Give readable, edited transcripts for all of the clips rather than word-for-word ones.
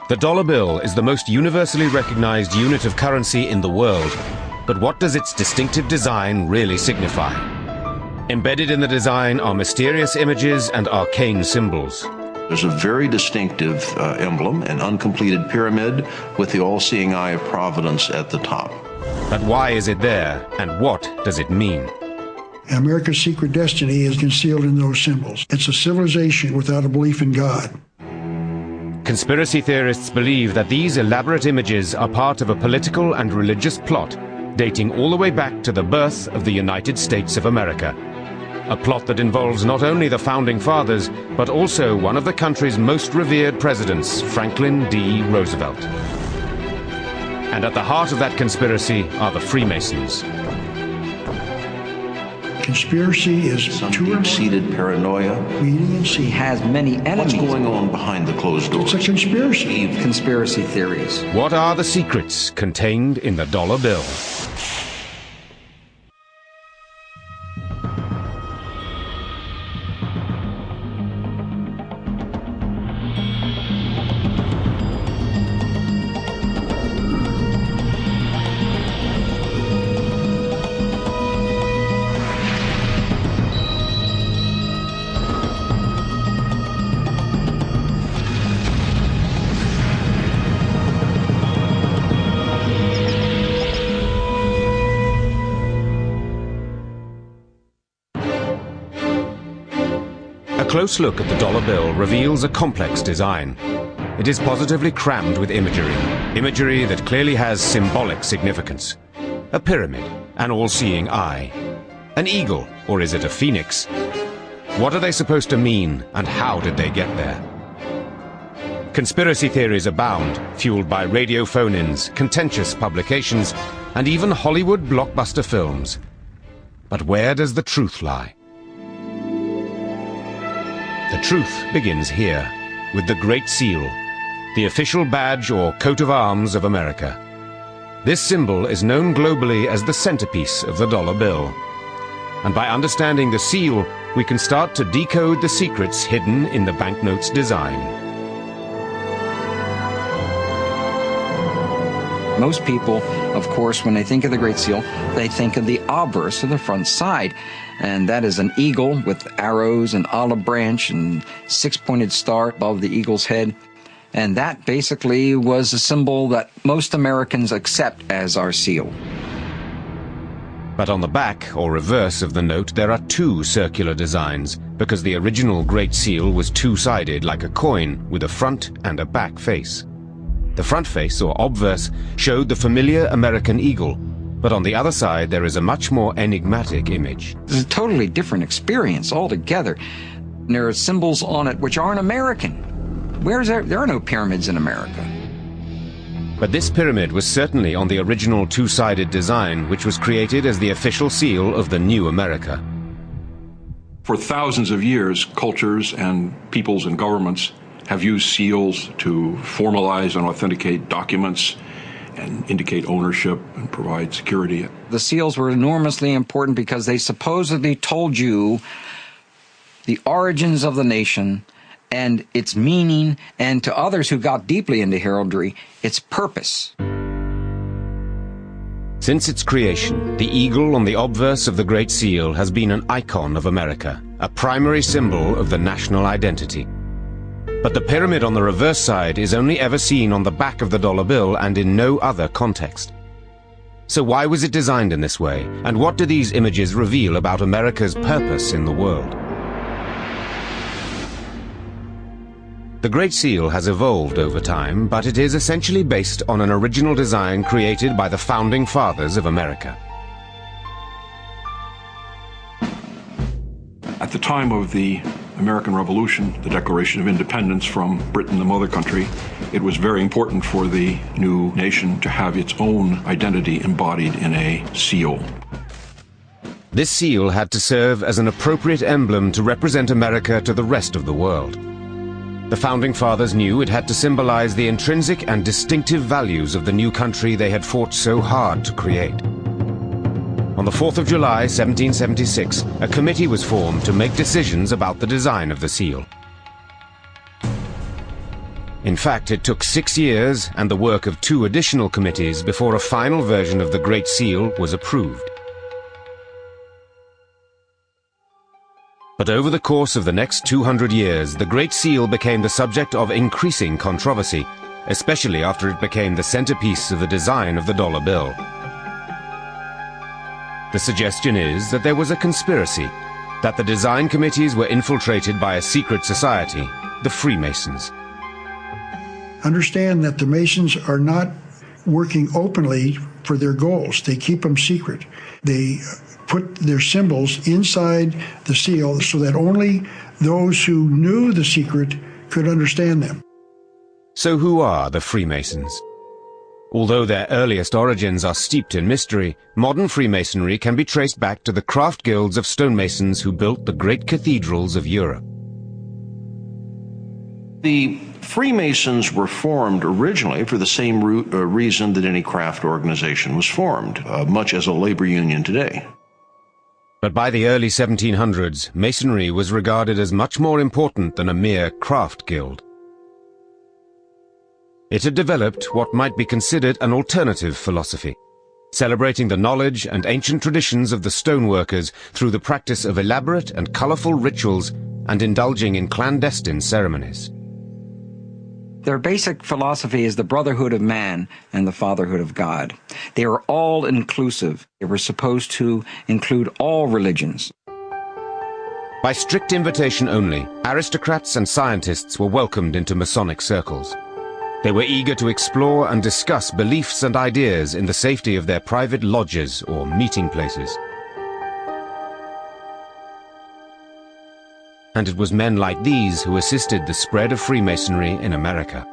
The dollar bill is the most universally recognized unit of currency in the world, but what does its distinctive design really signify? Embedded in the design are mysterious images and arcane symbols. There's a very distinctive emblem, an uncompleted pyramid with the all-seeing eye of Providence at the top. But why is it there, and what does it mean? America's secret destiny is concealed in those symbols. It's a civilization without a belief in God. Conspiracy theorists believe that these elaborate images are part of a political and religious plot dating all the way back to the birth of the United States of America. A plot that involves not only the Founding Fathers, but also one of the country's most revered presidents, Franklin D. Roosevelt. And at the heart of that conspiracy are the Freemasons. Conspiracy is some deep-seated paranoia. She has many enemies. What's going on behind the closed doors? It's a conspiracy. Conspiracy theories. What are the secrets contained in the dollar bill? A close look at the dollar bill reveals a complex design. It is positively crammed with imagery that clearly has symbolic significance. A pyramid, an all-seeing eye. An eagle, or is it a phoenix? What are they supposed to mean, and how did they get there? Conspiracy theories abound, fueled by radio phone-ins, contentious publications, and even Hollywood blockbuster films. But where does the truth lie? The truth begins here, with the Great Seal, the official badge or coat of arms of America. This symbol is known globally as the centerpiece of the dollar bill. And by understanding the seal, we can start to decode the secrets hidden in the banknote's design. Most people, of course, when they think of the Great Seal, they think of the obverse of the front side. And that is an eagle with arrows, an olive branch, and six-pointed star above the eagle's head. And that basically was a symbol that most Americans accept as our seal. But on the back, or reverse of the note, there are two circular designs, because the original Great Seal was two-sided like a coin, with a front and a back face. The front face, or obverse, showed the familiar American eagle, but on the other side there is a much more enigmatic image. It's a totally different experience altogether. There are symbols on it which aren't American. There are no pyramids in America. But this pyramid was certainly on the original two-sided design, which was created as the official seal of the new America. For thousands of years, cultures and peoples and governments have used seals to formalize and authenticate documents and indicate ownership and provide security. The seals were enormously important because they supposedly told you the origins of the nation and its meaning, and to others who got deeply into heraldry, its purpose. Since its creation, the eagle on the obverse of the Great Seal has been an icon of America, a primary symbol of the national identity. But the pyramid on the reverse side is only ever seen on the back of the dollar bill and in no other context. So why was it designed in this way, and what do these images reveal about America's purpose in the world? The Great Seal has evolved over time, but it is essentially based on an original design created by the Founding Fathers of America. At the time of the American Revolution, the Declaration of Independence from Britain, the mother country, it was very important for the new nation to have its own identity embodied in a seal. This seal had to serve as an appropriate emblem to represent America to the rest of the world. The Founding Fathers knew it had to symbolize the intrinsic and distinctive values of the new country they had fought so hard to create. On the 4th of July, 1776, a committee was formed to make decisions about the design of the seal. In fact, it took 6 years and the work of 2 additional committees before a final version of the Great Seal was approved. But over the course of the next 200 years, the Great Seal became the subject of increasing controversy, especially after it became the centerpiece of the design of the dollar bill. The suggestion is that there was a conspiracy, that the design committees were infiltrated by a secret society, the Freemasons. Understand that the Masons are not working openly for their goals. They keep them secret. They put their symbols inside the seal so that only those who knew the secret could understand them. So who are the Freemasons? Although their earliest origins are steeped in mystery, modern Freemasonry can be traced back to the craft guilds of stonemasons who built the great cathedrals of Europe. The Freemasons were formed originally for the same reason that any craft organization was formed, much as a labor union today. But by the early 1700s, Masonry was regarded as much more important than a mere craft guild. It had developed what might be considered an alternative philosophy, celebrating the knowledge and ancient traditions of the stoneworkers through the practice of elaborate and colorful rituals and indulging in clandestine ceremonies. Their basic philosophy is the brotherhood of man and the fatherhood of God. They were all inclusive. They were supposed to include all religions. By strict invitation only, aristocrats and scientists were welcomed into Masonic circles. They were eager to explore and discuss beliefs and ideas in the safety of their private lodges or meeting places. And it was men like these who assisted the spread of Freemasonry in America.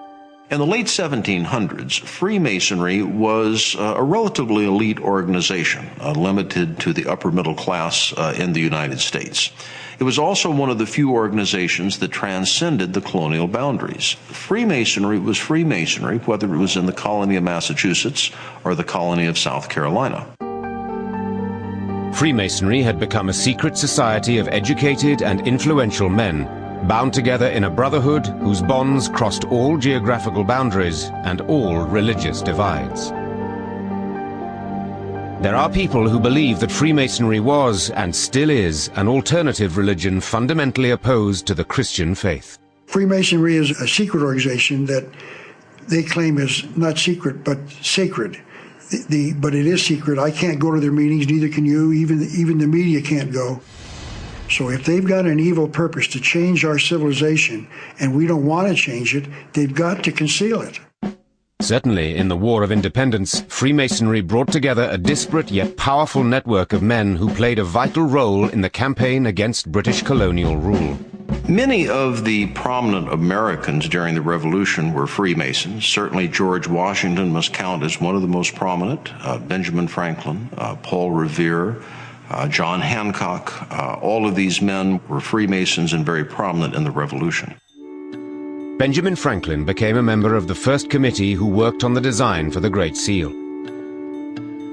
In the late 1700s, Freemasonry was a relatively elite organization, limited to the upper middle class in the United States. It was also one of the few organizations that transcended the colonial boundaries. Freemasonry was Freemasonry, whether it was in the colony of Massachusetts or the colony of South Carolina. Freemasonry had become a secret society of educated and influential men, bound together in a brotherhood whose bonds crossed all geographical boundaries and all religious divides. There are people who believe that Freemasonry was, and still is, an alternative religion fundamentally opposed to the Christian faith. Freemasonry is a secret organization that they claim is not secret, but sacred. But it is secret. I can't go to their meetings, neither can you. Even the media can't go. So if they've got an evil purpose to change our civilization, and we don't want to change it, they've got to conceal it. Certainly, in the War of Independence, Freemasonry brought together a disparate yet powerful network of men who played a vital role in the campaign against British colonial rule. Many of the prominent Americans during the Revolution were Freemasons. Certainly George Washington must count as one of the most prominent, Benjamin Franklin, Paul Revere, John Hancock. All of these men were Freemasons and very prominent in the Revolution. Benjamin Franklin became a member of the first committee who worked on the design for the Great Seal.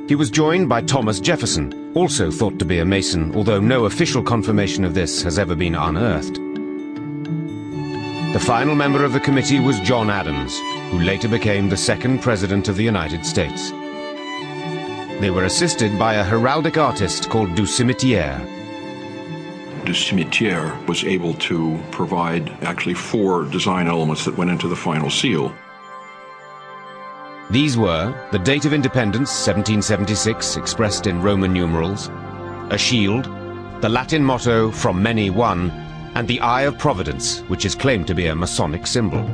He was joined by Thomas Jefferson, also thought to be a Mason, although no official confirmation of this has ever been unearthed. The final member of the committee was John Adams, who later became the second President of the United States. They were assisted by a heraldic artist called du Cimetière. Du Cimetière was able to provide actually 4 design elements that went into the final seal. These were the date of independence, 1776, expressed in Roman numerals, a shield, the Latin motto, "From many one," and the Eye of Providence, which is claimed to be a Masonic symbol.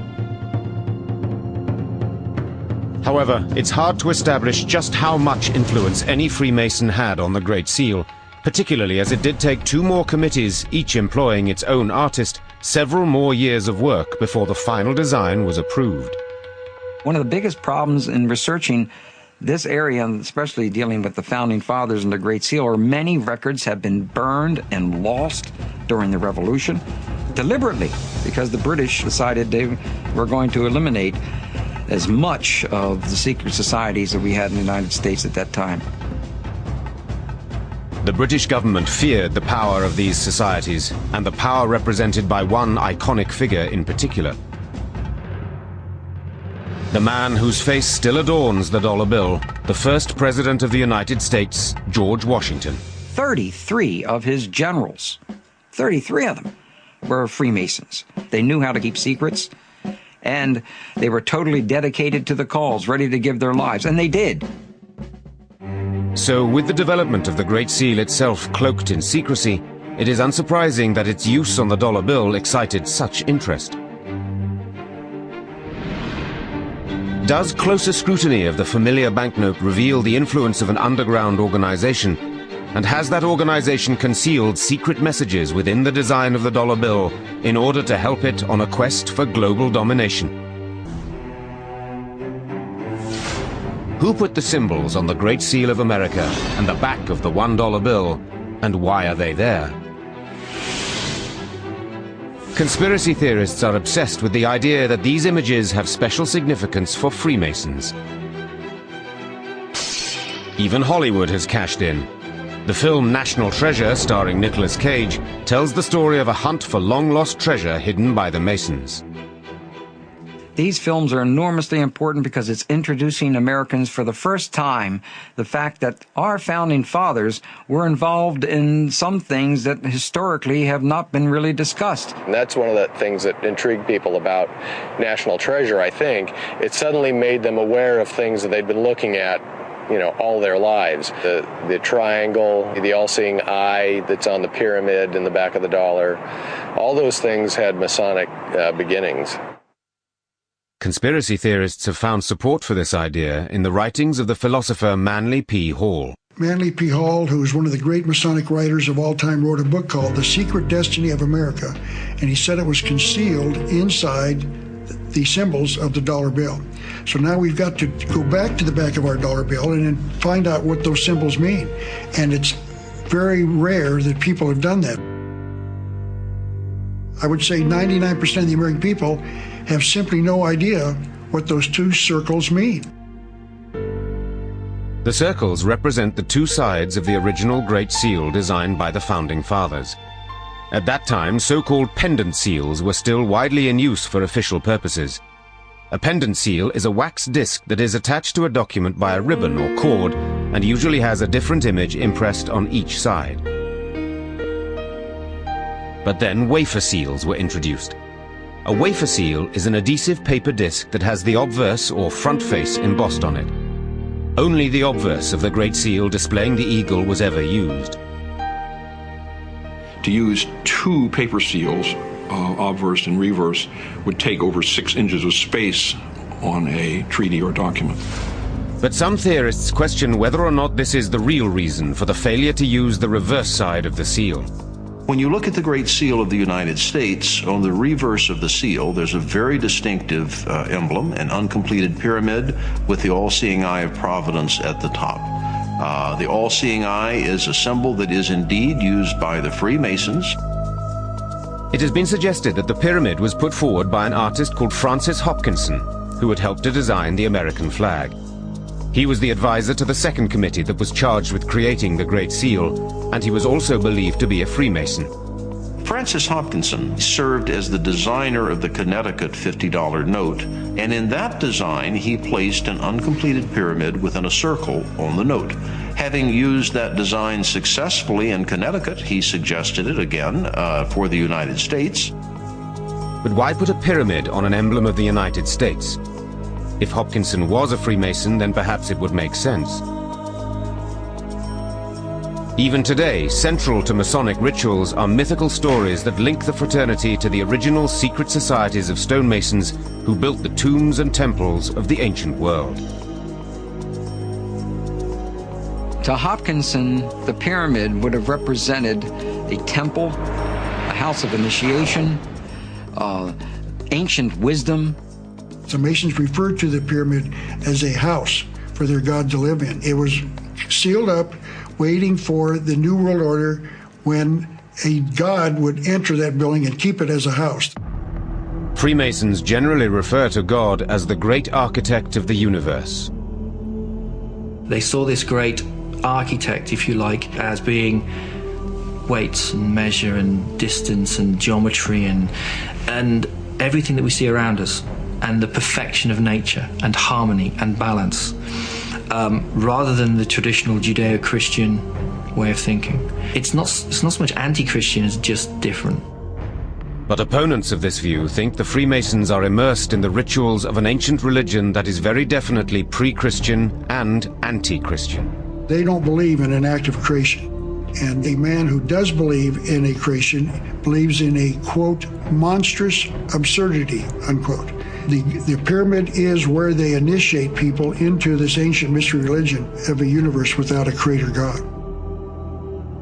However, it's hard to establish just how much influence any Freemason had on the Great Seal, particularly as it did take 2 more committees, each employing its own artist, several more years of work before the final design was approved. One of the biggest problems in researching this area, and especially dealing with the Founding Fathers and the Great Seal, are many records have been burned and lost during the Revolution, deliberately, because the British decided they were going to eliminate as much of the secret societies that we had in the United States at that time. The British government feared the power of these societies, and the power represented by one iconic figure in particular. The man whose face still adorns the dollar bill, the first president of the United States, George Washington. 33 of his generals, 33 of them, were Freemasons. They knew how to keep secrets, and they were totally dedicated to the cause, ready to give their lives, and they did. So, with the development of the Great Seal itself cloaked in secrecy, it is unsurprising that its use on the dollar bill excited such interest. Does closer scrutiny of the familiar banknote reveal the influence of an underground organization? And has that organization concealed secret messages within the design of the dollar bill in order to help it on a quest for global domination? Who put the symbols on the Great Seal of America and the back of the $1 bill, and why are they there? Conspiracy theorists are obsessed with the idea that these images have special significance for Freemasons. Even Hollywood has cashed in. The film National Treasure, starring Nicolas Cage, tells the story of a hunt for long-lost treasure hidden by the Masons. These films are enormously important because it's introducing Americans for the first time the fact that our founding fathers were involved in some things that historically have not been really discussed. And that's one of the things that intrigued people about National Treasure, I think. It suddenly made them aware of things that they'd been looking at, you know, all their lives. The triangle, the all-seeing eye that's on the pyramid in the back of the dollar, all those things had Masonic beginnings. Conspiracy theorists have found support for this idea in the writings of the philosopher Manly P. Hall. Manly P. Hall, who is one of the great Masonic writers of all time, wrote a book called The Secret Destiny of America, and he said it was concealed inside the symbols of the dollar bill. So now we've got to go back to the back of our dollar bill and then find out what those symbols mean. And it's very rare that people have done that. I would say 99% of the American people have simply no idea what those two circles mean. The circles represent the two sides of the original Great Seal designed by the Founding Fathers. At that time, so-called pendant seals were still widely in use for official purposes. A pendant seal is a wax disc that is attached to a document by a ribbon or cord and usually has a different image impressed on each side. But then wafer seals were introduced. A wafer seal is an adhesive paper disc that has the obverse or front face embossed on it. Only the obverse of the Great Seal displaying the eagle was ever used. To use two paper seals, obverse and reverse, would take over 6 inches of space on a treaty or document. But some theorists question whether or not this is the real reason for the failure to use the reverse side of the seal. When you look at the Great Seal of the United States, on the reverse of the seal, there's a very distinctive emblem, an uncompleted pyramid with the all-seeing eye of Providence at the top. The all-seeing eye is a symbol that is indeed used by the Freemasons. It has been suggested that the pyramid was put forward by an artist called Francis Hopkinson, who had helped to design the American flag. He was the advisor to the second committee that was charged with creating the Great Seal, and he was also believed to be a Freemason. Francis Hopkinson served as the designer of the Connecticut $50 note, and in that design he placed an uncompleted pyramid within a circle on the note. Having used that design successfully in Connecticut, he suggested it again for the United States. But why put a pyramid on an emblem of the United States? If Hopkinson was a Freemason, then perhaps it would make sense. Even today, central to Masonic rituals are mythical stories that link the fraternity to the original secret societies of stonemasons who built the tombs and temples of the ancient world. To Hopkinson, the pyramid would have represented a temple, a house of initiation, ancient wisdom. The Masons referred to the pyramid as a house for their God to live in. It was sealed up, waiting for the New World Order when a God would enter that building and keep it as a house. Freemasons generally refer to God as the great architect of the universe. They saw this great architect, if you like, as being weights and measure and distance and geometry and everything that we see around us. and the perfection of nature and harmony and balance, rather than the traditional Judeo-Christian way of thinking. It's not so much anti-Christian as just different. But opponents of this view think the Freemasons are immersed in the rituals of an ancient religion that is very definitely pre-Christian and anti-Christian. They don't believe in an act of creation. And a man who does believe in a creation believes in a, quote, monstrous absurdity, unquote. The pyramid is where they initiate people into this ancient mystery religion of a universe without a creator God.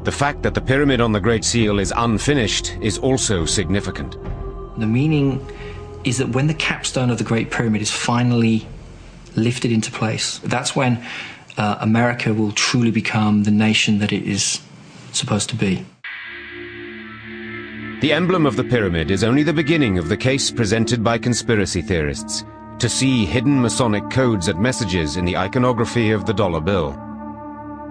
The fact that the pyramid on the Great Seal is unfinished is also significant. The meaning is that when the capstone of the Great Pyramid is finally lifted into place, that's when America will truly become the nation that it is supposed to be. The emblem of the pyramid is only the beginning of the case presented by conspiracy theorists to see hidden Masonic codes and messages in the iconography of the dollar bill.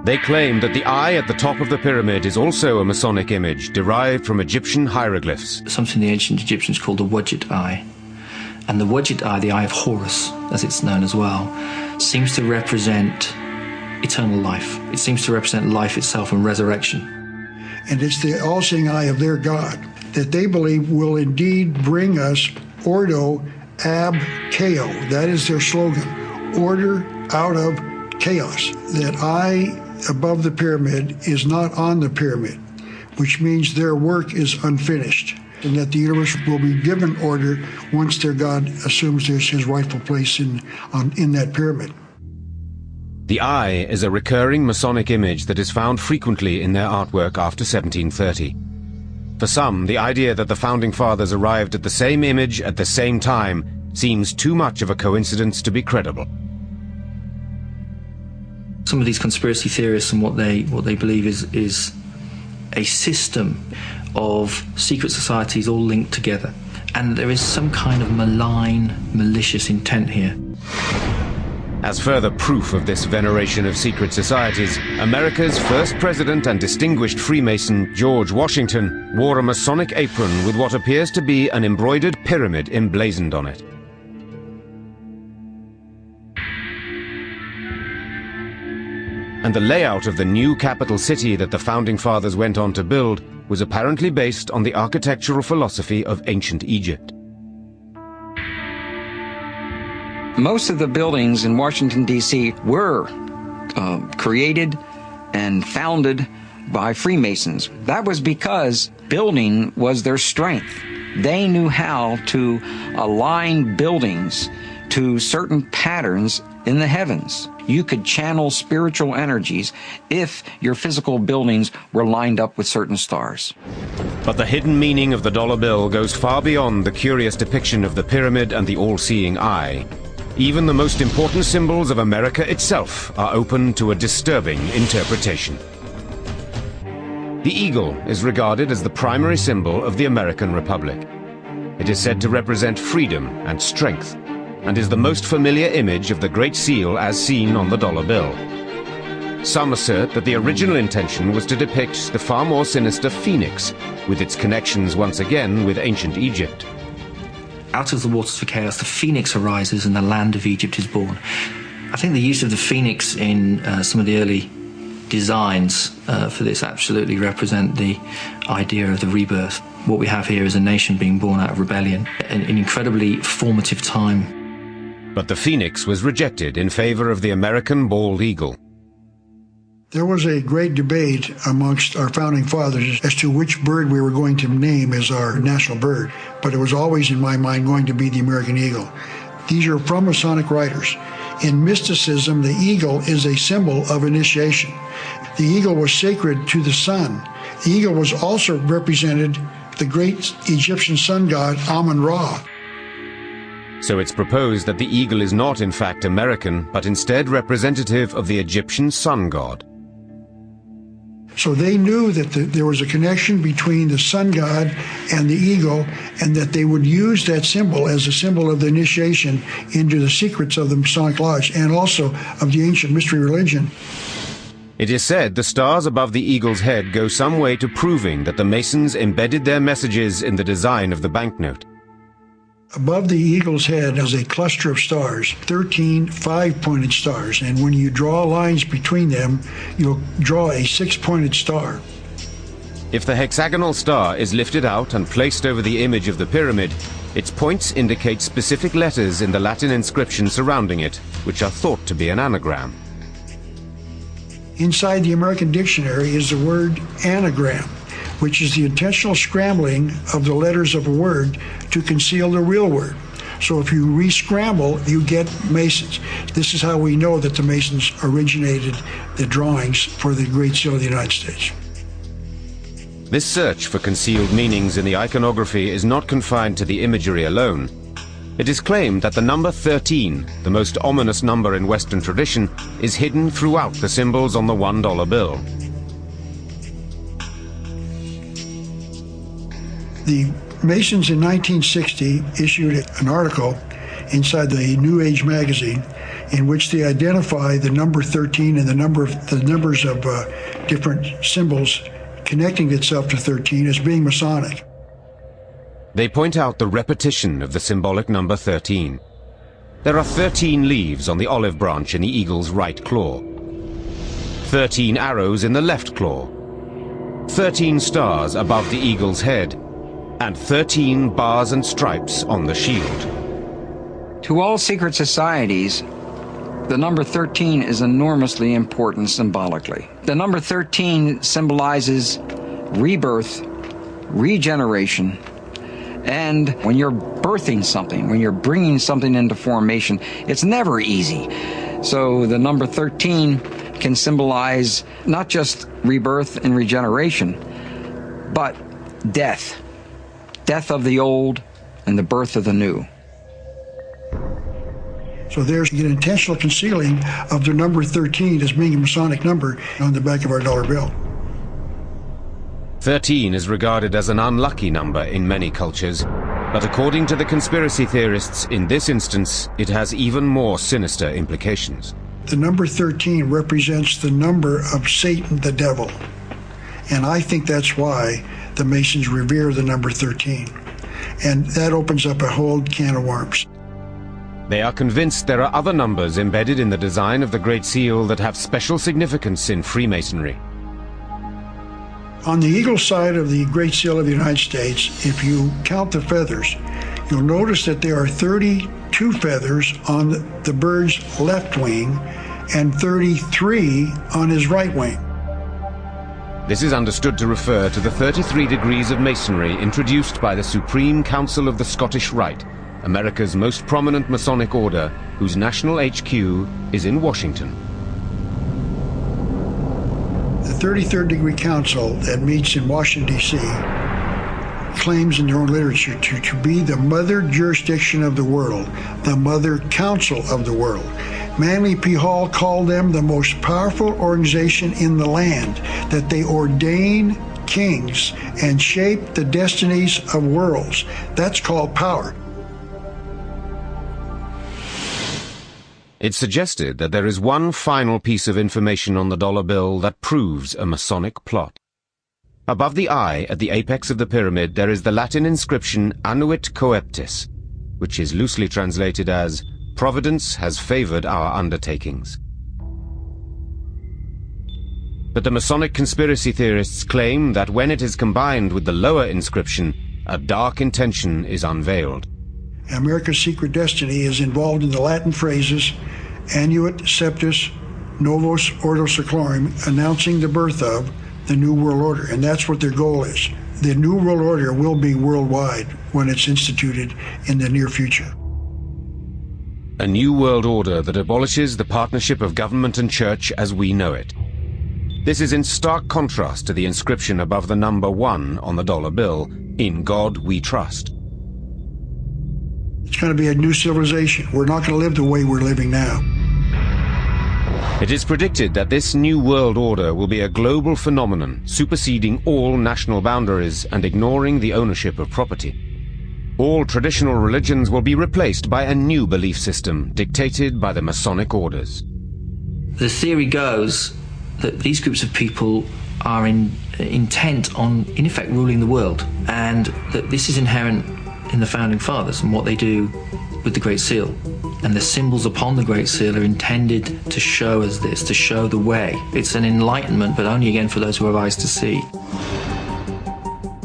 They claim that the eye at the top of the pyramid is also a Masonic image derived from Egyptian hieroglyphs. Something the ancient Egyptians called the Wadjet eye. And the Wadjet eye, the eye of Horus, as it's known as well, seems to represent eternal life. It seems to represent life itself and resurrection. And it's the all-seeing eye of their God that they believe will indeed bring us ordo ab chao. That is their slogan, order out of chaos. That eye above the pyramid is not on the pyramid, which means their work is unfinished, and that the universe will be given order once their God assumes his rightful place in that pyramid. The eye is a recurring Masonic image that is found frequently in their artwork after 1730. For some, the idea that the Founding Fathers arrived at the same image at the same time seems too much of a coincidence to be credible. Some of these conspiracy theorists and what they believe is a system of secret societies all linked together, and there is some kind of malign, malicious intent here. As further proof of this veneration of secret societies, America's first president and distinguished Freemason, George Washington, wore a Masonic apron with what appears to be an embroidered pyramid emblazoned on it. And the layout of the new capital city that the Founding Fathers went on to build was apparently based on the architectural philosophy of ancient Egypt. Most of the buildings in Washington, D.C. were created and founded by Freemasons. That was because building was their strength. They knew how to align buildings to certain patterns in the heavens. You could channel spiritual energies if your physical buildings were lined up with certain stars. But the hidden meaning of the dollar bill goes far beyond the curious depiction of the pyramid and the all-seeing eye. Even the most important symbols of America itself are open to a disturbing interpretation. The eagle is regarded as the primary symbol of the American Republic. It is said to represent freedom and strength, and is the most familiar image of the Great Seal as seen on the dollar bill. Some assert that the original intention was to depict the far more sinister phoenix, with its connections once again with ancient Egypt. Out of the waters for chaos, the phoenix arises and the land of Egypt is born. I think the use of the phoenix in some of the early designs for this absolutely represent the idea of the rebirth. What we have here is a nation being born out of rebellion, an incredibly formative time. But the phoenix was rejected in favor of the American bald eagle. There was a great debate amongst our founding fathers as to which bird we were going to name as our national bird, but it was always in my mind going to be the American eagle. These are from Masonic writers. In mysticism, the eagle is a symbol of initiation. The eagle was sacred to the sun. The eagle was also represented the great Egyptian sun god Amun-Ra. So it's proposed that the eagle is not in fact American, but instead representative of the Egyptian sun god. So they knew that there was a connection between the sun god and the eagle, and that they would use that symbol as a symbol of the initiation into the secrets of the Masonic Lodge and also of the ancient mystery religion. It is said the stars above the eagle's head go some way to proving that the Masons embedded their messages in the design of the banknote. Above the eagle's head is a cluster of stars, 13 5-pointed stars, and when you draw lines between them, you'll draw a 6-pointed star. If the hexagonal star is lifted out and placed over the image of the pyramid, its points indicate specific letters in the Latin inscription surrounding it, which are thought to be an anagram. Inside the American Dictionary is the word anagram, which is the intentional scrambling of the letters of a word to conceal the real word. So if you re-scramble, you get Masons. This is how we know that the Masons originated the drawings for the Great Seal of the United States. This search for concealed meanings in the iconography is not confined to the imagery alone. It is claimed that the number 13, the most ominous number in Western tradition, is hidden throughout the symbols on the $1 bill. The Masons in 1960 issued an article inside the New Age magazine in which they identify the number 13 and the numbers of different symbols connecting itself to 13 as being Masonic. They point out the repetition of the symbolic number 13. There are 13 leaves on the olive branch in the eagle's right claw, 13 arrows in the left claw, 13 stars above the eagle's head, and 13 bars and stripes on the shield. To all secret societies, the number 13 is enormously important symbolically. The number 13 symbolizes rebirth, regeneration, and when you're birthing something, when you're bringing something into formation, it's never easy. So the number 13 can symbolize not just rebirth and regeneration, but death. Death of the old and the birth of the new. So there's an intentional concealing of the number 13 as being a Masonic number on the back of our dollar bill. 13 is regarded as an unlucky number in many cultures, but according to the conspiracy theorists, in this instance, it has even more sinister implications. The number 13 represents the number of Satan, the devil. And I think that's why the Masons revere the number 13. And that opens up a whole can of worms. They are convinced there are other numbers embedded in the design of the Great Seal that have special significance in Freemasonry. On the eagle side of the Great Seal of the United States, if you count the feathers, you'll notice that there are 32 feathers on the bird's left wing and 33 on his right wing. This is understood to refer to the 33 degrees of Masonry introduced by the Supreme Council of the Scottish Rite, America's most prominent Masonic order, whose national HQ is in Washington. The 33rd Degree Council that meets in Washington, D.C. claims in their own literature to be the mother jurisdiction of the world, the mother council of the world. Manly P. Hall called them the most powerful organization in the land, that they ordain kings and shape the destinies of worlds. That's called power. It's suggested that there is one final piece of information on the dollar bill that proves a Masonic plot. Above the eye, at the apex of the pyramid, there is the Latin inscription Annuit Coeptis, which is loosely translated as Providence has favored our undertakings. But the Masonic conspiracy theorists claim that when it is combined with the lower inscription, a dark intention is unveiled. America's secret destiny is involved in the Latin phrases Annuit Septis Novus Ordo Seclorum, announcing the birth of the New World Order, and that's what their goal is. The New World Order will be worldwide when it's instituted in the near future. A new world order that abolishes the partnership of government and church as we know it. This is in stark contrast to the inscription above the number 1 on the dollar bill, In God We Trust. It's going to be a new civilization. We're not going to live the way we're living now. It is predicted that this new world order will be a global phenomenon, superseding all national boundaries and ignoring the ownership of property. All traditional religions will be replaced by a new belief system dictated by the Masonic orders. The theory goes that these groups of people are intent on, in effect, ruling the world, and that this is inherent in the Founding Fathers and what they do with the Great Seal. And the symbols upon the Great Seal are intended to show us this, to show the way. It's an enlightenment, but only again for those who have eyes to see.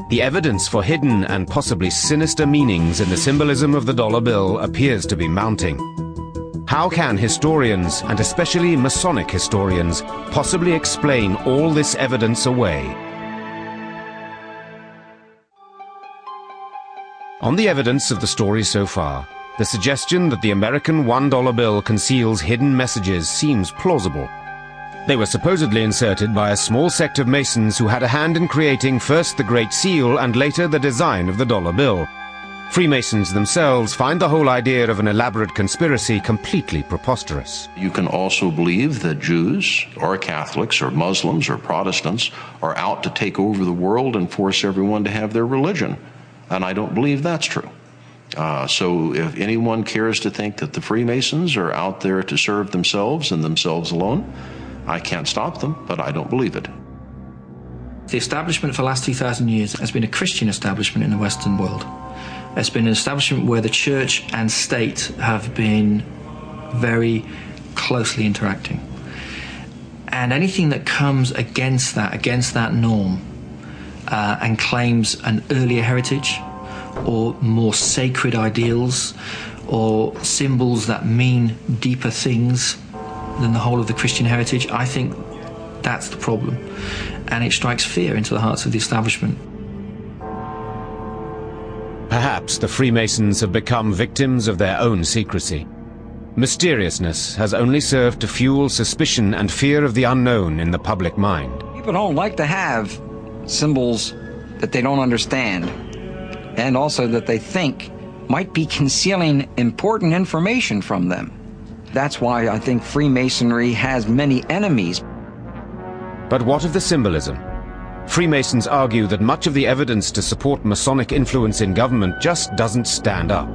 The evidence for hidden and possibly sinister meanings in the symbolism of the dollar bill appears to be mounting. How can historians, and especially Masonic historians, possibly explain all this evidence away? On the evidence of the story so far, the suggestion that the American $1 bill conceals hidden messages seems plausible. They were supposedly inserted by a small sect of Masons who had a hand in creating first the Great Seal and later the design of the dollar bill. Freemasons themselves find the whole idea of an elaborate conspiracy completely preposterous. You can also believe that Jews or Catholics or Muslims or Protestants are out to take over the world and force everyone to have their religion. And I don't believe that's true. So if anyone cares to think that the Freemasons are out there to serve themselves and themselves alone, I can't stop them, but I don't believe it. The establishment for the last 2,000 years has been a Christian establishment in the Western world. It's been an establishment where the church and state have been very closely interacting. And anything that comes against that norm, and claims an earlier heritage, or more sacred ideals, or symbols that mean deeper things than the whole of the Christian heritage, I think that's the problem. And it strikes fear into the hearts of the establishment. Perhaps the Freemasons have become victims of their own secrecy. Mysteriousness has only served to fuel suspicion and fear of the unknown in the public mind. People don't like to have symbols that they don't understand, and also that they think might be concealing important information from them. That's why I think Freemasonry has many enemies. But what of the symbolism? Freemasons argue that much of the evidence to support Masonic influence in government just doesn't stand up.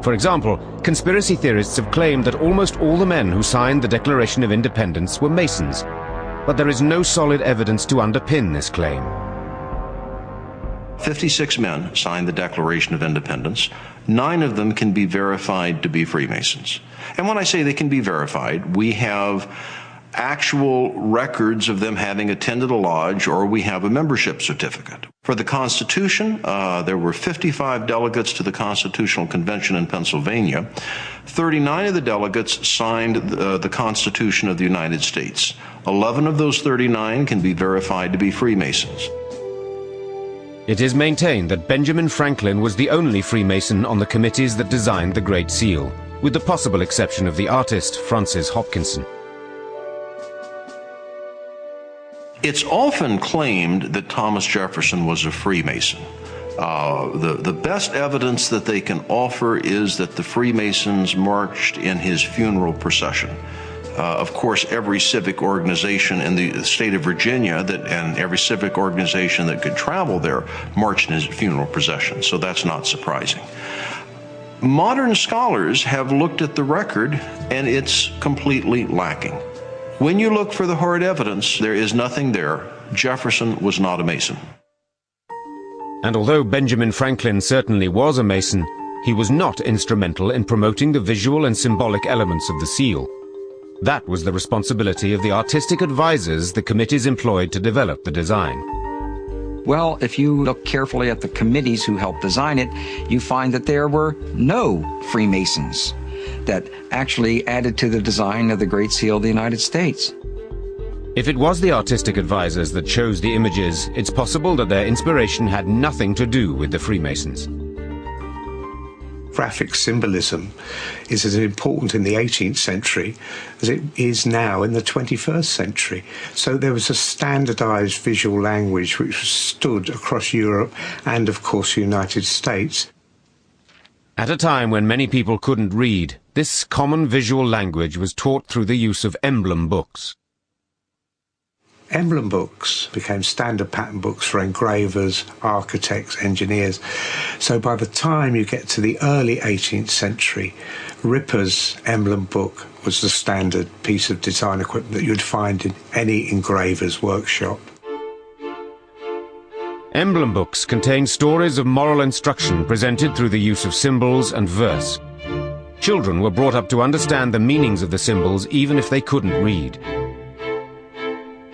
For example, conspiracy theorists have claimed that almost all the men who signed the Declaration of Independence were Masons, but there is no solid evidence to underpin this claim. 56 men signed the Declaration of Independence. 9 of them can be verified to be Freemasons. And when I say they can be verified, we have actual records of them having attended a lodge, or we have a membership certificate. For the Constitution, there were 55 delegates to the Constitutional Convention in Pennsylvania. 39 of the delegates signed the Constitution of the United States. 11 of those 39 can be verified to be Freemasons. It is maintained that Benjamin Franklin was the only Freemason on the committees that designed the Great Seal, with the possible exception of the artist Francis Hopkinson. It's often claimed that Thomas Jefferson was a Freemason. The best evidence that they can offer is that the Freemasons marched in his funeral procession. Of course, every civic organization in the state of Virginia and every civic organization that could travel there marched in his funeral procession, so that's not surprising. Modern scholars have looked at the record, and it's completely lacking. When you look for the hard evidence, there is nothing there. Jefferson was not a Mason. And although Benjamin Franklin certainly was a Mason, he was not instrumental in promoting the visual and symbolic elements of the seal. That was the responsibility of the artistic advisors the committees employed to develop the design. Well, if you look carefully at the committees who helped design it, you find that there were no Freemasons that actually added to the design of the Great Seal of the United States. If it was the artistic advisors that chose the images, it's possible that their inspiration had nothing to do with the Freemasons. Graphic symbolism is as important in the 18th century as it is now in the 21st century. So there was a standardized visual language which stood across Europe and, of course, the United States. At a time when many people couldn't read, this common visual language was taught through the use of emblem books. Emblem books became standard pattern books for engravers, architects, engineers. So by the time you get to the early 18th century, Ripper's emblem book was the standard piece of design equipment that you'd find in any engraver's workshop. Emblem books contain stories of moral instruction presented through the use of symbols and verse. Children were brought up to understand the meanings of the symbols even if they couldn't read.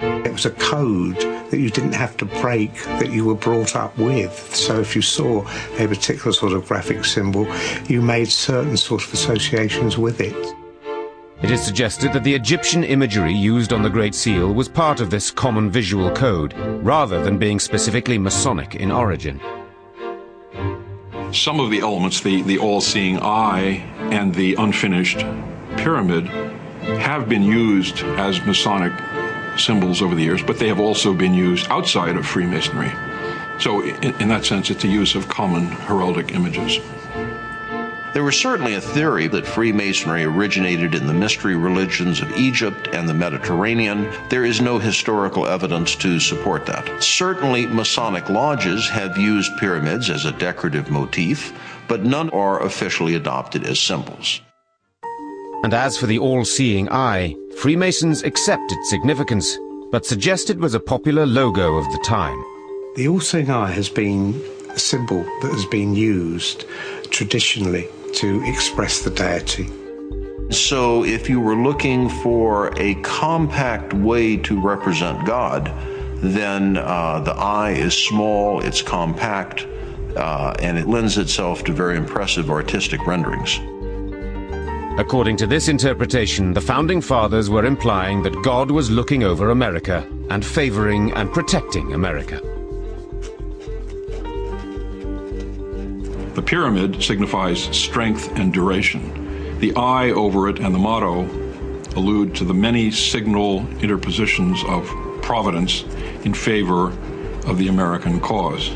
It was a code that you didn't have to break, that you were brought up with. So if you saw a particular sort of graphic symbol, you made certain sort of associations with it. It is suggested that the Egyptian imagery used on the Great Seal was part of this common visual code, rather than being specifically Masonic in origin. Some of the elements, the all-seeing eye and the unfinished pyramid, have been used as Masonic symbols over the years, but they have also been used outside of Freemasonry. So in that sense, it's a use of common heraldic images. There was certainly a theory that Freemasonry originated in the mystery religions of Egypt and the Mediterranean. There is no historical evidence to support that. Certainly, Masonic lodges have used pyramids as a decorative motif, but none are officially adopted as symbols. And as for the all-seeing eye, Freemasons accept its significance, but suggest it was a popular logo of the time. The all-seeing eye has been a symbol that has been used traditionally to express the deity. So if you were looking for a compact way to represent God, then the eye is small, it's compact, and it lends itself to very impressive artistic renderings. According to this interpretation, the Founding Fathers were implying that God was looking over America and favoring and protecting America. The pyramid signifies strength and duration. The eye over it and the motto allude to the many signal interpositions of providence in favor of the American cause.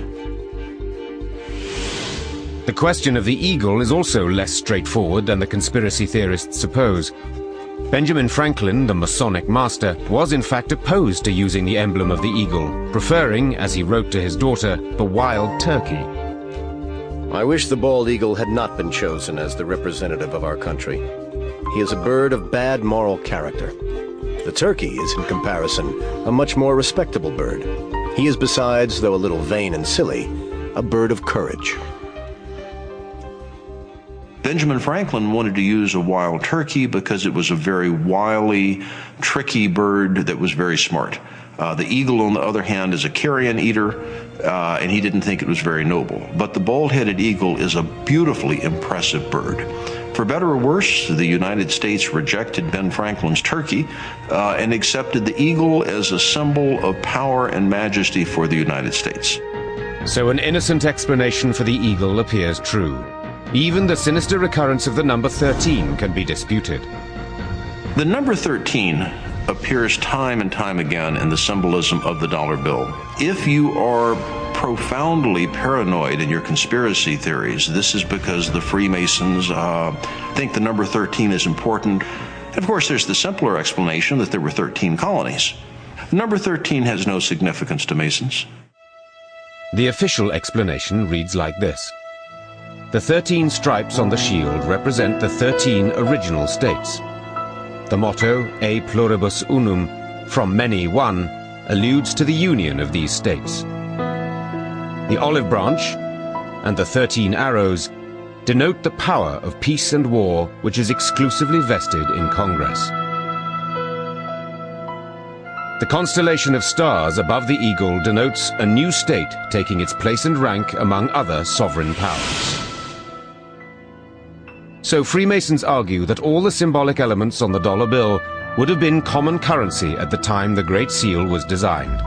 The question of the eagle is also less straightforward than the conspiracy theorists suppose. Benjamin Franklin, the Masonic master, was in fact opposed to using the emblem of the eagle, preferring, as he wrote to his daughter, the wild turkey. I wish the bald eagle had not been chosen as the representative of our country. He is a bird of bad moral character. The turkey is, in comparison, a much more respectable bird. He is besides, though a little vain and silly, a bird of courage. Benjamin Franklin wanted to use a wild turkey because it was a very wily, tricky bird that was very smart. The eagle, on the other hand, is a carrion eater, and he didn't think it was very noble. But the bald-headed eagle is a beautifully impressive bird. For better or worse, the United States rejected Ben Franklin's turkey and accepted the eagle as a symbol of power and majesty for the United States. So an innocent explanation for the eagle appears true. Even the sinister recurrence of the number 13 can be disputed. The number 13 appears time and time again in the symbolism of the dollar bill. If you are profoundly paranoid in your conspiracy theories, this is because the Freemasons think the number 13 is important. And of course, there's the simpler explanation that there were 13 colonies. Number 13 has no significance to Masons. The official explanation reads like this. The 13 stripes on the shield represent the 13 original states. The motto, E pluribus unum, from many one, alludes to the union of these states. The olive branch and the 13 arrows denote the power of peace and war which is exclusively vested in Congress. The constellation of stars above the eagle denotes a new state taking its place and rank among other sovereign powers. So Freemasons argue that all the symbolic elements on the dollar bill would have been common currency at the time the Great Seal was designed.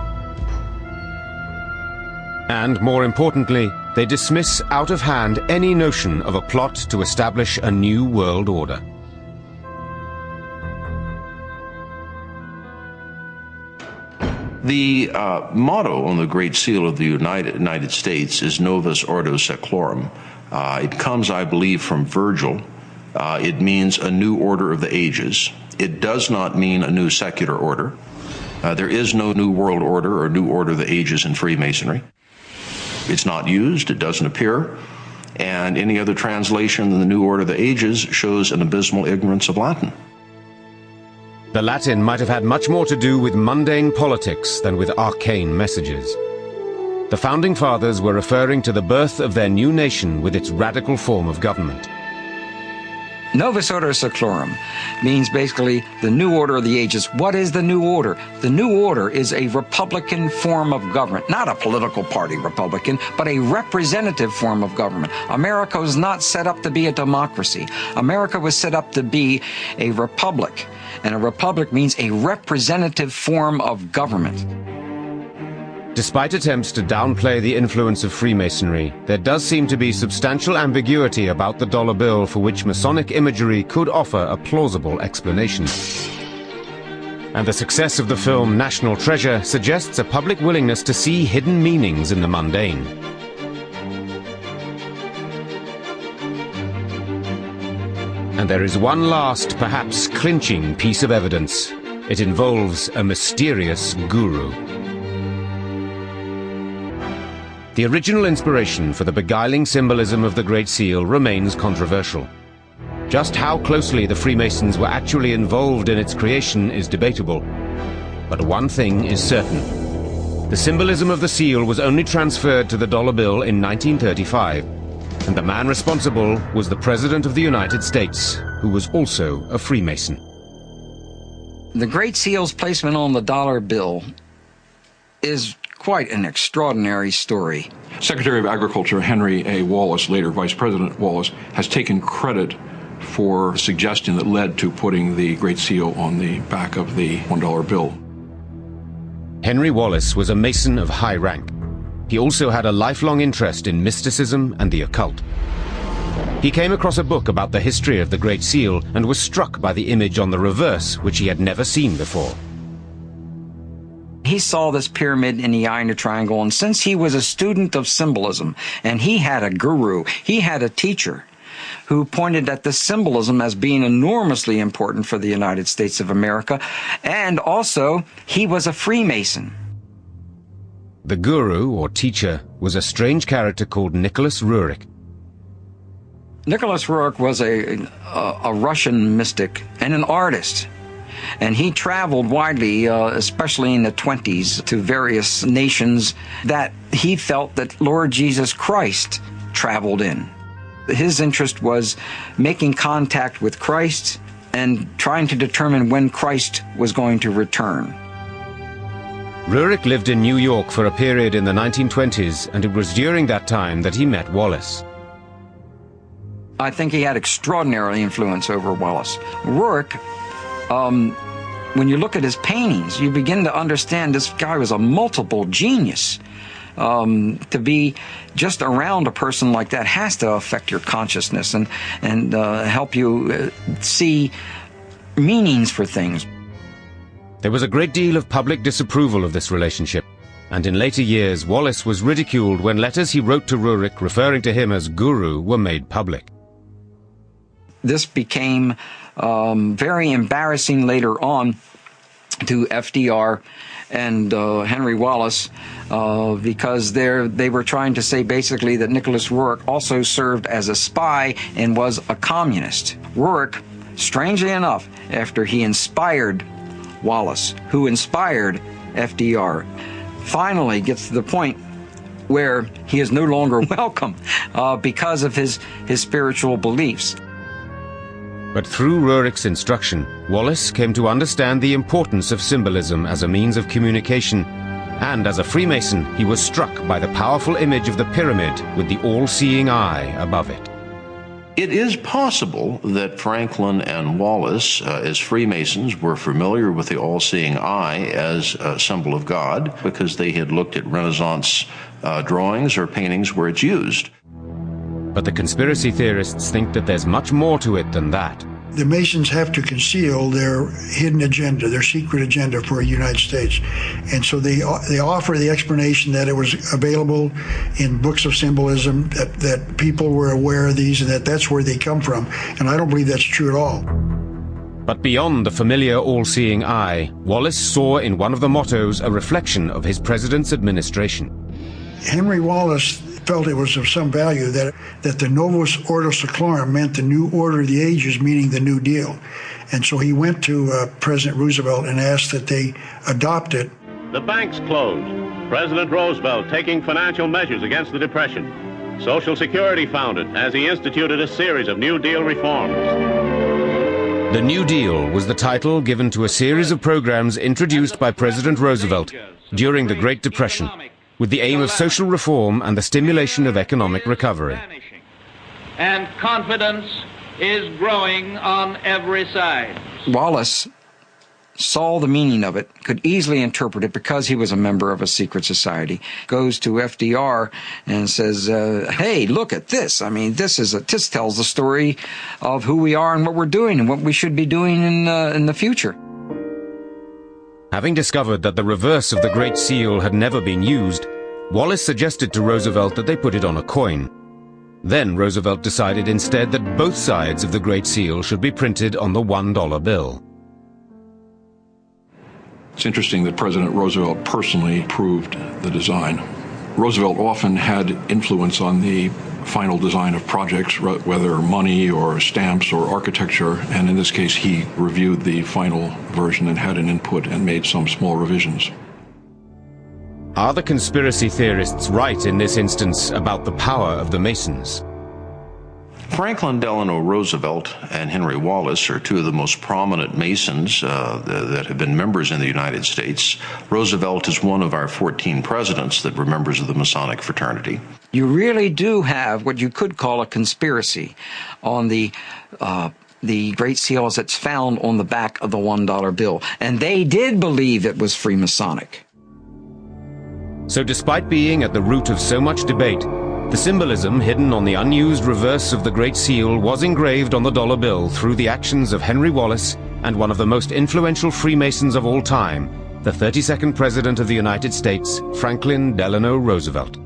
And more importantly, they dismiss out of hand any notion of a plot to establish a new world order. The motto on the Great Seal of the United States is Novus Ordo Seclorum. It comes, I believe, from Virgil. It means a new order of the ages. It does not mean a new secular order. There is no new world order or new order of the ages in Freemasonry. It's not used, it doesn't appear, and any other translation than the new order of the ages shows an abysmal ignorance of Latin. The Latin might have had much more to do with mundane politics than with arcane messages. the Founding Fathers were referring to the birth of their new nation with its radical form of government. Novus Order Seclorum means basically the new order of the ages. What is the new order? The new order is a republican form of government, not a political party republican, but a representative form of government. America was not set up to be a democracy. America was set up to be a republic, and a republic means a representative form of government. Despite attempts to downplay the influence of Freemasonry, there does seem to be substantial ambiguity about the dollar bill for which Masonic imagery could offer a plausible explanation. And the success of the film National Treasure suggests a public willingness to see hidden meanings in the mundane. And there is one last, perhaps clinching piece of evidence. It involves a mysterious guru. The original inspiration for the beguiling symbolism of the Great Seal remains controversial. Just how closely the Freemasons were actually involved in its creation is debatable. But one thing is certain. The symbolism of the seal was only transferred to the dollar bill in 1935, and the man responsible was the President of the United States, who was also a Freemason. The Great Seal's placement on the dollar bill is quite an extraordinary story. Secretary of Agriculture Henry A. Wallace, later Vice President Wallace, has taken credit for a suggestion that led to putting the Great Seal on the back of the $1 bill. Henry Wallace was a Mason of high rank. He also had a lifelong interest in mysticism and the occult. He came across a book about the history of the Great Seal and was struck by the image on the reverse, which he had never seen before. He saw this pyramid in the eye in a triangle, and since he was a student of symbolism, and he had a guru, he had a teacher who pointed at the symbolism as being enormously important for the United States of America, and also he was a Freemason. The guru, or teacher, was a strange character called Nicholas Roerich. Nicholas Roerich was a Russian mystic and an artist. And he traveled widely, especially in the 20s, to various nations that he felt that Lord Jesus Christ traveled in. His interest was making contact with Christ and trying to determine when Christ was going to return. Roerich lived in New York for a period in the 1920s, and it was during that time that he met Wallace. I think he had extraordinary influence over Wallace. Roerich, when you look at his paintings, you begin to understand this guy was a multiple genius. To be just around a person like that has to affect your consciousness and help you see meanings for things. There was a great deal of public disapproval of this relationship, and in later years Wallace was ridiculed when letters he wrote to Roerich referring to him as guru were made public. This became very embarrassing later on to FDR and Henry Wallace because they were trying to say basically that Nicholas Roerich also served as a spy and was a communist. Roerich, strangely enough, after he inspired Wallace, who inspired FDR, finally gets to the point where he is no longer welcome because of his spiritual beliefs. But through Roerich's instruction, Wallace came to understand the importance of symbolism as a means of communication, and as a Freemason, he was struck by the powerful image of the pyramid with the all-seeing eye above it. It is possible that Franklin and Wallace, as Freemasons, were familiar with the all-seeing eye as a symbol of God because they had looked at Renaissance drawings or paintings where it's used. But the conspiracy theorists think that there's much more to it than that. The Masons have to conceal their hidden agenda, their secret agenda for the United States. And so they offer the explanation that it was available in books of symbolism, that people were aware of these, and that's where they come from. And I don't believe that's true at all. But beyond the familiar all-seeing eye, Wallace saw in one of the mottos a reflection of his president's administration. Henry Wallace felt it was of some value that the Novus Ordo Seclorum meant the new order of the ages, meaning the New Deal. And so he went to President Roosevelt and asked that they adopt it. The bank's closed. President Roosevelt taking financial measures against the Depression. Social Security founded as he instituted a series of New Deal reforms. The New Deal was the title given to a series of programs introduced by President Roosevelt during the Great Depression, with the aim of social reform and the stimulation of economic recovery. And confidence is growing on every side. Wallace saw the meaning of it, could easily interpret it because he was a member of a secret society, goes to FDR and says, hey, look at this. I mean, this tells the story of who we are and what we're doing and what we should be doing in the future. Having discovered that the reverse of the Great Seal had never been used, Wallace suggested to Roosevelt that they put it on a coin. Then Roosevelt decided instead that both sides of the Great Seal should be printed on the $1 bill. It's interesting that President Roosevelt personally approved the design. Roosevelt often had influence on the final design of projects, whether money or stamps or architecture, and in this case he reviewed the final version and had an input and made some small revisions. Are the conspiracy theorists right in this instance about the power of the Masons? Franklin Delano Roosevelt and Henry Wallace are two of the most prominent Masons that have been members in the United States. Roosevelt is one of our 14 presidents that were members of the Masonic fraternity. You really do have what you could call a conspiracy on the Great Seal as it's found on the back of the $1 bill. And they did believe it was Freemasonic. So despite being at the root of so much debate, the symbolism hidden on the unused reverse of the Great Seal was engraved on the dollar bill through the actions of Henry Wallace and one of the most influential Freemasons of all time, the 32nd President of the United States, Franklin Delano Roosevelt.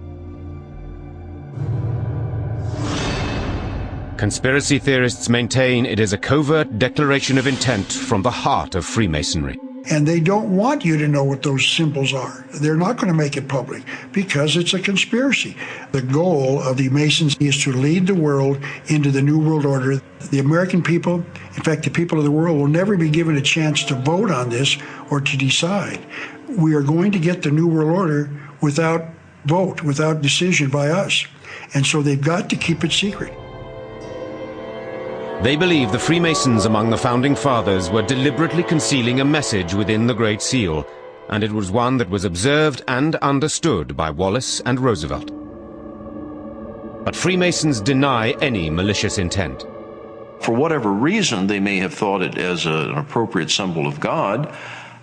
Conspiracy theorists maintain it is a covert declaration of intent from the heart of Freemasonry. And they don't want you to know what those symbols are. They're not going to make it public because it's a conspiracy. The goal of the Masons is to lead the world into the New World Order. The American people, in fact, the people of the world, will never be given a chance to vote on this or to decide. We are going to get the New World Order without vote, without decision by us. And so they've got to keep it secret. They believe the Freemasons among the Founding Fathers were deliberately concealing a message within the Great Seal, and it was one that was observed and understood by Wallace and Roosevelt. But Freemasons deny any malicious intent. For whatever reason they may have thought it as an appropriate symbol of God,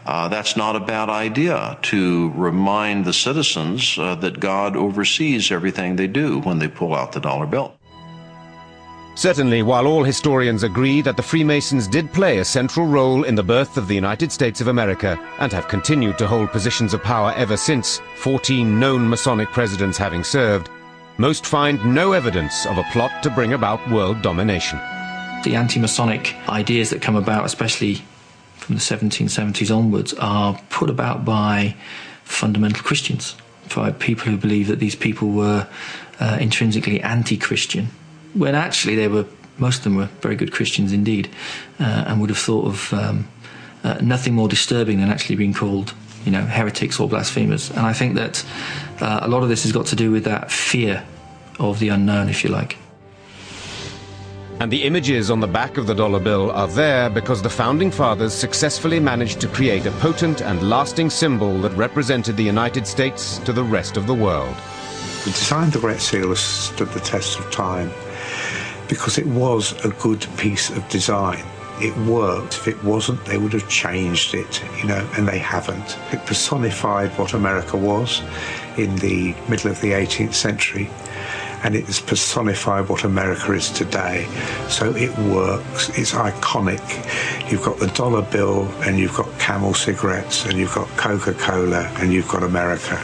that's not a bad idea to remind the citizens that God oversees everything they do when they pull out the dollar bill. Certainly, while all historians agree that the Freemasons did play a central role in the birth of the United States of America and have continued to hold positions of power ever since, 14 known Masonic presidents having served, most find no evidence of a plot to bring about world domination. The anti-Masonic ideas that come about, especially from the 1770s onwards, are put about by fundamental Christians, by people who believe that these people were intrinsically anti-Christian, when actually most of them were very good Christians indeed, and would have thought of nothing more disturbing than actually being called, heretics or blasphemers. And I think that a lot of this has got to do with that fear of the unknown, if you like. And the images on the back of the dollar bill are there because the Founding Fathers successfully managed to create a potent and lasting symbol that represented the United States to the rest of the world. The design of the Great Seal has stood the test of time because it was a good piece of design. It worked. If it wasn't, they would have changed it, and they haven't. It personified what America was in the middle of the 18th century, and it has personified what America is today. So it works. It's iconic. You've got the dollar bill, and you've got Camel cigarettes, and you've got Coca-Cola, and you've got America.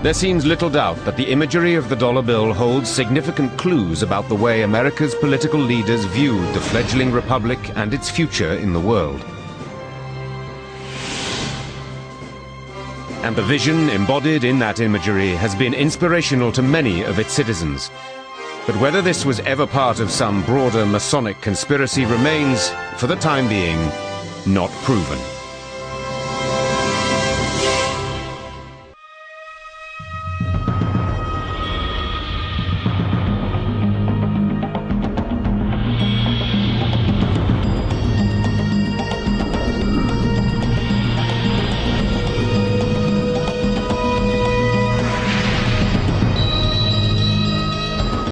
There seems little doubt that the imagery of the dollar bill holds significant clues about the way America's political leaders viewed the fledgling republic and its future in the world. And the vision embodied in that imagery has been inspirational to many of its citizens. But whether this was ever part of some broader Masonic conspiracy remains, for the time being, not proven.